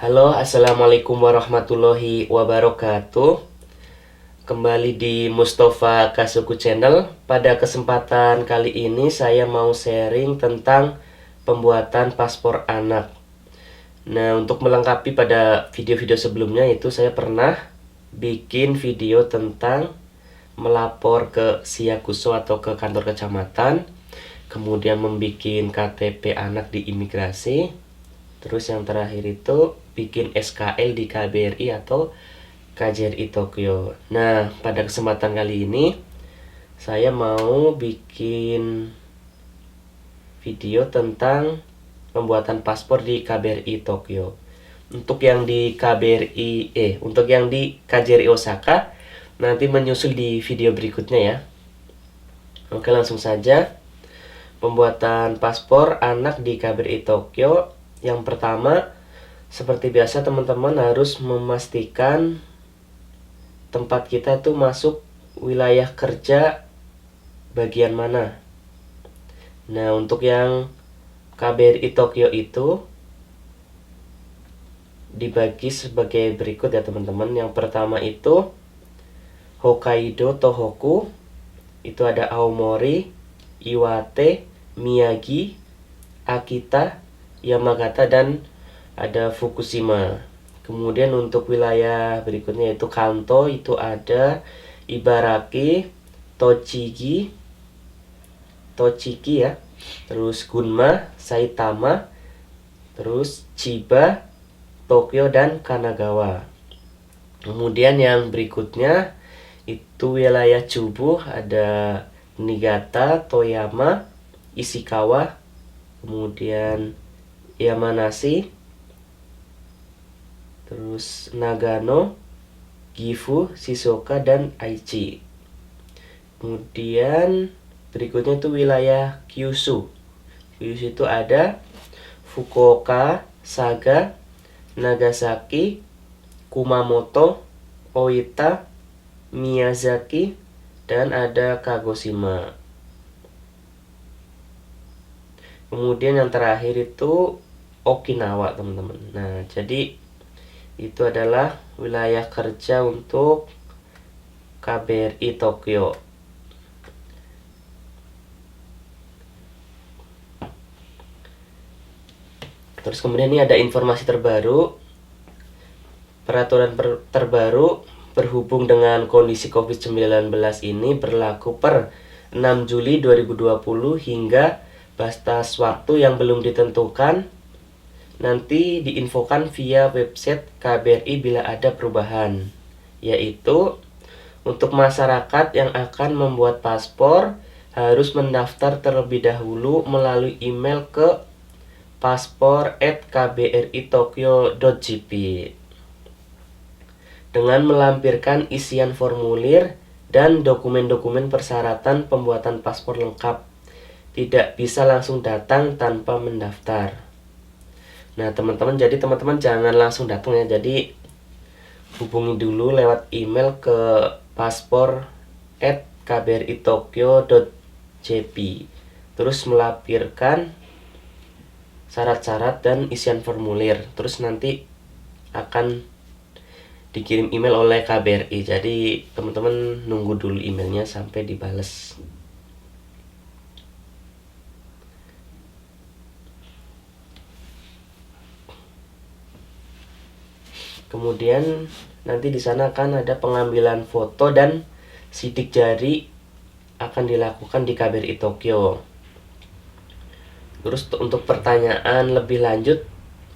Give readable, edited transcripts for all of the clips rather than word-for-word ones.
Halo, assalamualaikum warahmatullahi wabarakatuh. Kembali di Mustafa Kasuku Channel. Pada kesempatan kali ini saya mau sharing tentang pembuatan paspor anak. Nah, untuk melengkapi pada video-video sebelumnya itu saya pernah bikin video tentang melapor ke Siakuso atau ke kantor kecamatan, kemudian membuat KTP anak di imigrasi. Terus yang terakhir itu bikin SKL di KBRI atau KJRI Tokyo. Nah, pada kesempatan kali ini saya mau bikin video tentang pembuatan paspor di KBRI Tokyo. Untuk yang di untuk yang di KJRI Osaka nanti menyusul di video berikutnya ya. Oke, langsung saja. Pembuatan paspor anak di KBRI Tokyo. Yang pertama, seperti biasa teman-teman harus memastikan tempat kita tuh masuk wilayah kerja bagian mana. Nah, untuk yang KBRI Tokyo itu dibagi sebagai berikut ya teman-teman. Yang pertama itu Hokkaido Tohoku, itu ada Aomori, Iwate, Miyagi, Akita, Yamagata, dan ada Fukushima. Kemudian untuk wilayah berikutnya itu Kanto, itu ada Ibaraki, Tochigi ya. Terus Gunma, Saitama, terus Chiba, Tokyo, dan Kanagawa. Kemudian yang berikutnya itu wilayah Chubu, ada Niigata, Toyama, Ishikawa, kemudian Yamanashi, terus Nagano, Gifu, Shizuoka, dan Aichi. Kemudian berikutnya itu wilayah Kyushu. Kyushu itu ada Fukuoka, Saga, Nagasaki, Kumamoto, Oita, Miyazaki, dan ada Kagoshima. Kemudian yang terakhir itu Okinawa teman-teman. Nah, jadi itu adalah wilayah kerja untuk KBRI Tokyo. Terus kemudian ini ada informasi terbaru. Peraturan terbaru berhubung dengan kondisi COVID-19 ini berlaku per 6 Juli 2020 hingga batas waktu yang belum ditentukan. Nanti diinfokan via website KBRI bila ada perubahan, yaitu untuk masyarakat yang akan membuat paspor harus mendaftar terlebih dahulu melalui email ke paspor@kbritokyo.jp dengan melampirkan isian formulir dan dokumen-dokumen persyaratan pembuatan paspor lengkap. Tidak bisa langsung datang tanpa mendaftar. Nah teman-teman, jadi teman-teman jangan langsung datang ya. Jadi hubungi dulu lewat email ke paspor@kbritokyo.jp, terus melampirkan syarat-syarat dan isian formulir. Terus nanti akan dikirim email oleh KBRI. Jadi teman-teman nunggu dulu emailnya sampai dibales. Kemudian nanti di sana akan ada pengambilan foto dan sidik jari akan dilakukan di KBRI Tokyo. Terus untuk pertanyaan lebih lanjut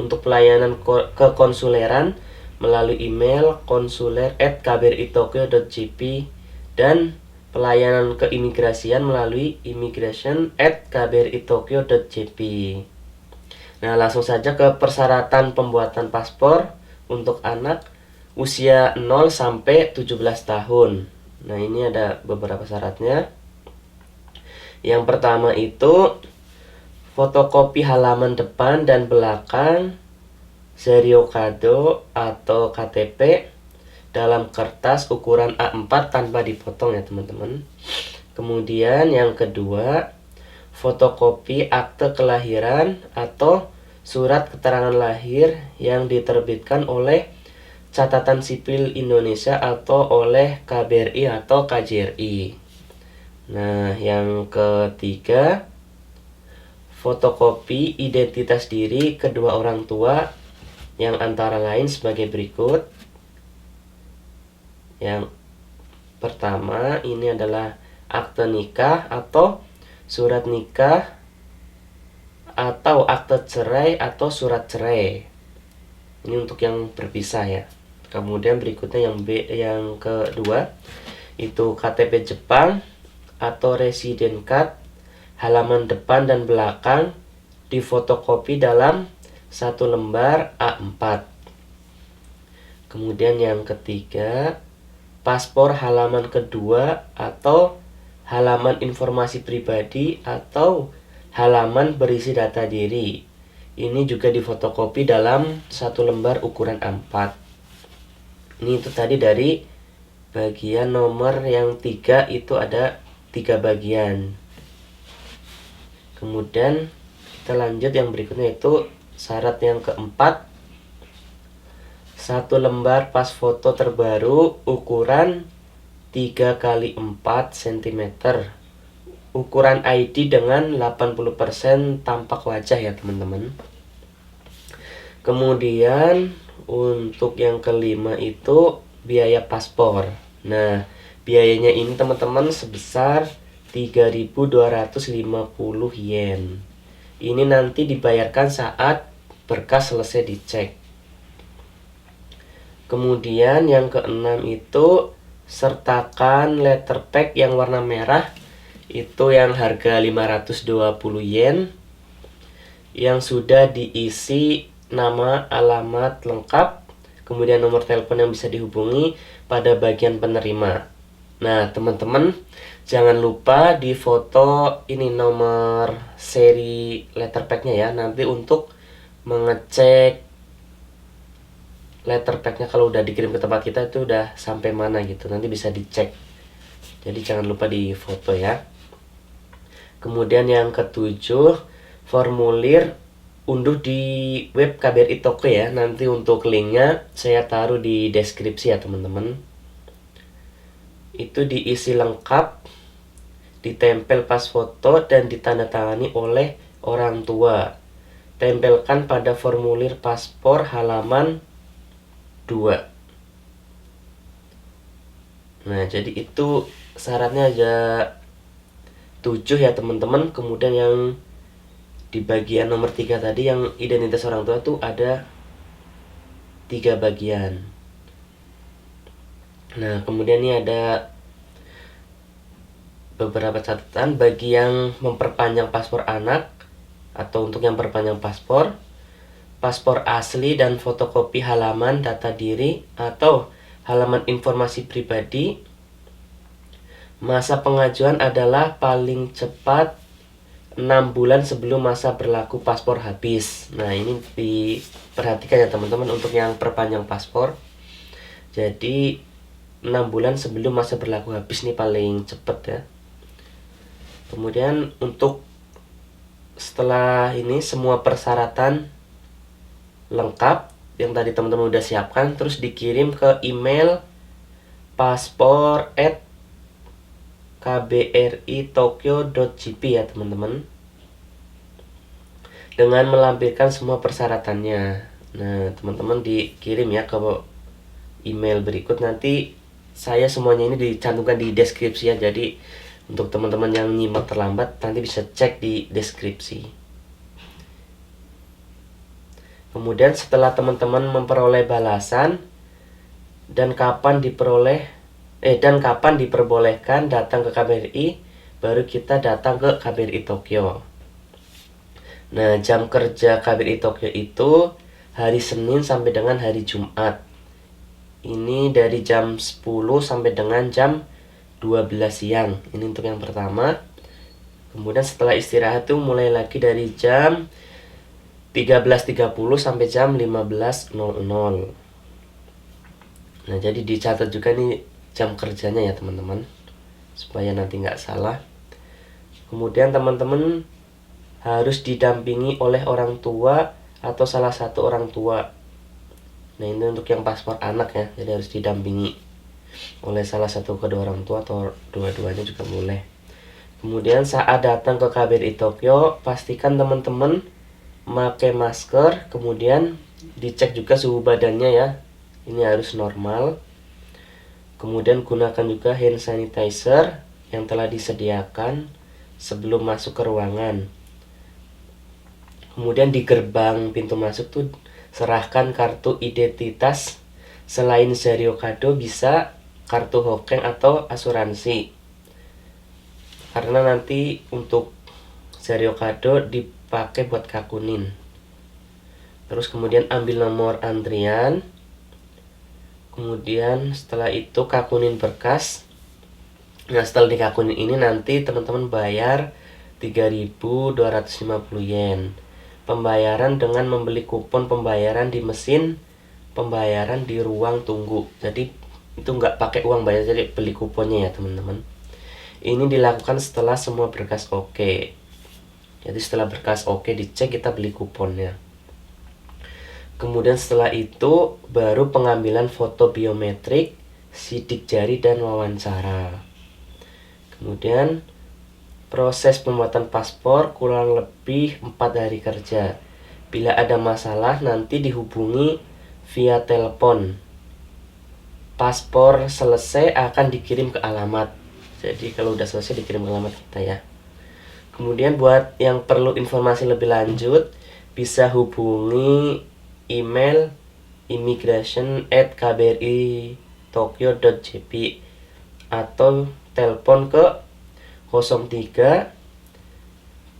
untuk pelayanan kekonsuleran melalui email konsuler@kbritokyo.jp dan pelayanan keimigrasian melalui immigration@kbritokyo.jp. Nah, langsung saja ke persyaratan pembuatan paspor untuk anak usia 0 sampai 17 tahun. Nah, ini ada beberapa syaratnya. Yang pertama itu fotokopi halaman depan dan belakang Seriokado atau KTP dalam kertas ukuran A4 tanpa dipotong ya teman-teman. Kemudian yang kedua, fotokopi akte kelahiran atau surat keterangan lahir yang diterbitkan oleh Catatan Sipil Indonesia atau oleh KBRI atau KJRI. Nah, yang ketiga, fotokopi identitas diri kedua orang tua yang antara lain sebagai berikut. Yang pertama ini adalah akte nikah atau surat nikah atau akte cerai atau surat cerai. Ini untuk yang berpisah ya. Kemudian berikutnya yang kedua itu KTP Jepang atau resident card halaman depan dan belakang difotokopi dalam satu lembar A4. Kemudian yang ketiga, paspor halaman kedua atau halaman informasi pribadi atau halaman berisi data diri. Ini juga difotokopi dalam satu lembar ukuran A4. Ini itu tadi dari bagian nomor yang 3 itu ada 3 bagian. Kemudian kita lanjut yang berikutnya itu syarat yang keempat, satu lembar pas foto terbaru ukuran 3x4 cm, ukuran ID dengan 80% tampak wajah ya teman-teman. Kemudian untuk yang kelima itu biaya paspor. Nah, biayanya ini teman-teman sebesar 3.250 yen. Ini nanti dibayarkan saat berkas selesai dicek. Kemudian yang keenam itu sertakan letter pack yang warna merah, itu yang harga 520 yen, yang sudah diisi nama, alamat lengkap, kemudian nomor telepon yang bisa dihubungi pada bagian penerima. Nah teman-teman, jangan lupa di foto ini nomor seri letter packnya ya, nanti untuk mengecek letter packnya kalau udah dikirim ke tempat kita itu udah sampai mana gitu, nanti bisa dicek. Jadi jangan lupa di foto ya. Kemudian yang ketujuh, formulir unduh di web KBRI Tokyo ya. Nanti untuk linknya saya taruh di deskripsi ya teman-teman. Itu diisi lengkap, ditempel pas foto dan ditandatangani oleh orang tua. Tempelkan pada formulir paspor halaman 2. Nah jadi itu syaratnya ada 7 ya teman-teman. Kemudian yang di bagian nomor 3 tadi yang identitas orang tua tuh ada 3 bagian. Nah kemudian ini ada beberapa catatan bagi yang memperpanjang paspor anak atau untuk yang perpanjang paspor asli dan fotokopi halaman data diri atau halaman informasi pribadi. Masa pengajuan adalah paling cepat 6 bulan sebelum masa berlaku paspor habis. Nah ini diperhatikan ya teman-teman untuk yang perpanjang paspor. Jadi 6 bulan sebelum masa berlaku habis nih paling cepat ya. Kemudian untuk setelah ini semua persyaratan lengkap yang tadi teman-teman udah siapkan, terus dikirim ke email paspor@kbritokyo.jp ya teman-teman, dengan melampirkan semua persyaratannya. Nah teman-teman dikirim ya ke email berikut, nanti saya semuanya ini dicantumkan di deskripsi ya, jadi untuk teman-teman yang nyimak terlambat nanti bisa cek di deskripsi. Kemudian setelah teman-teman memperoleh balasan dan kapan diperbolehkan datang ke KBRI, baru kita datang ke KBRI Tokyo. Nah, jam kerja KBRI Tokyo itu hari Senin sampai dengan hari Jumat. Ini dari jam 10 sampai dengan jam 12 siang. Ini untuk yang pertama. Kemudian setelah istirahat tuh mulai lagi dari jam 13.30 sampai jam 15.00. Nah jadi dicatat juga nih jam kerjanya ya teman-teman, supaya nanti nggak salah. Kemudian teman-teman harus didampingi oleh orang tua atau salah satu orang tua. Nah, ini untuk yang paspor anak ya, jadi harus didampingi oleh salah satu kedua orang tua atau dua-duanya juga boleh. Kemudian saat datang ke KBRI Tokyo, pastikan teman-teman pakai masker, kemudian dicek juga suhu badannya ya, ini harus normal. Kemudian gunakan juga hand sanitizer yang telah disediakan sebelum masuk ke ruangan. Kemudian di gerbang pintu masuk tuh serahkan kartu identitas. Selain Zario Kado bisa kartu Hokeng atau asuransi. Karena nanti untuk Zario Kado dipakai buat kakunin. Terus kemudian ambil nomor antrian. Kemudian setelah itu kakunin berkas. Nah, setelah dikakunin ini nanti teman-teman bayar 3.250 yen. Pembayaran dengan membeli kupon pembayaran di mesin pembayaran di ruang tunggu. Jadi itu nggak pakai uang bayar, jadi beli kuponnya ya teman-teman. Ini dilakukan setelah semua berkas oke. Jadi setelah berkas oke dicek, kita beli kuponnya. Kemudian setelah itu baru pengambilan foto biometrik, sidik jari dan wawancara. Kemudian proses pembuatan paspor kurang lebih 4 hari kerja. Bila ada masalah nanti dihubungi via telepon. Paspor selesai akan dikirim ke alamat. Jadi kalau udah selesai dikirim ke alamat kita ya. Kemudian buat yang perlu informasi lebih lanjut bisa hubungi email immigration@kbritokyo.jp atau telepon ke 03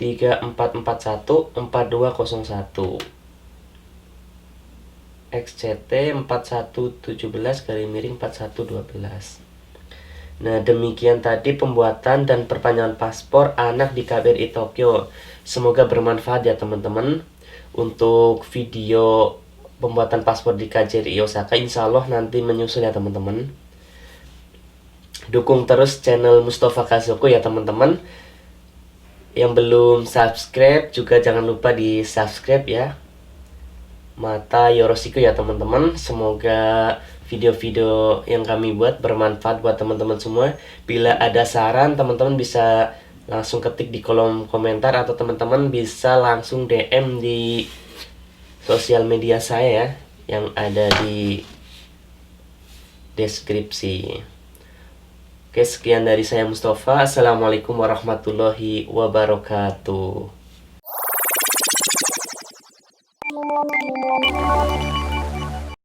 3441 4201 XCT 4117-4112. Nah, demikian tadi pembuatan dan perpanjangan paspor anak di KBRI Tokyo. Semoga bermanfaat ya teman-teman. Untuk video pembuatan paspor di KJRI Osaka insya Allah nanti menyusul ya teman-teman. Dukung terus channel Mustafa Kazoku ya teman-teman. Yang belum subscribe juga jangan lupa di subscribe ya. Mata yoroshiku ya teman-teman. Semoga video-video yang kami buat bermanfaat buat teman-teman semua. Bila ada saran teman-teman bisa langsung ketik di kolom komentar atau teman-teman bisa langsung DM di sosial media saya ya, yang ada di deskripsi. Oke, sekian dari saya Mustafa. Assalamualaikum warahmatullahi wabarakatuh.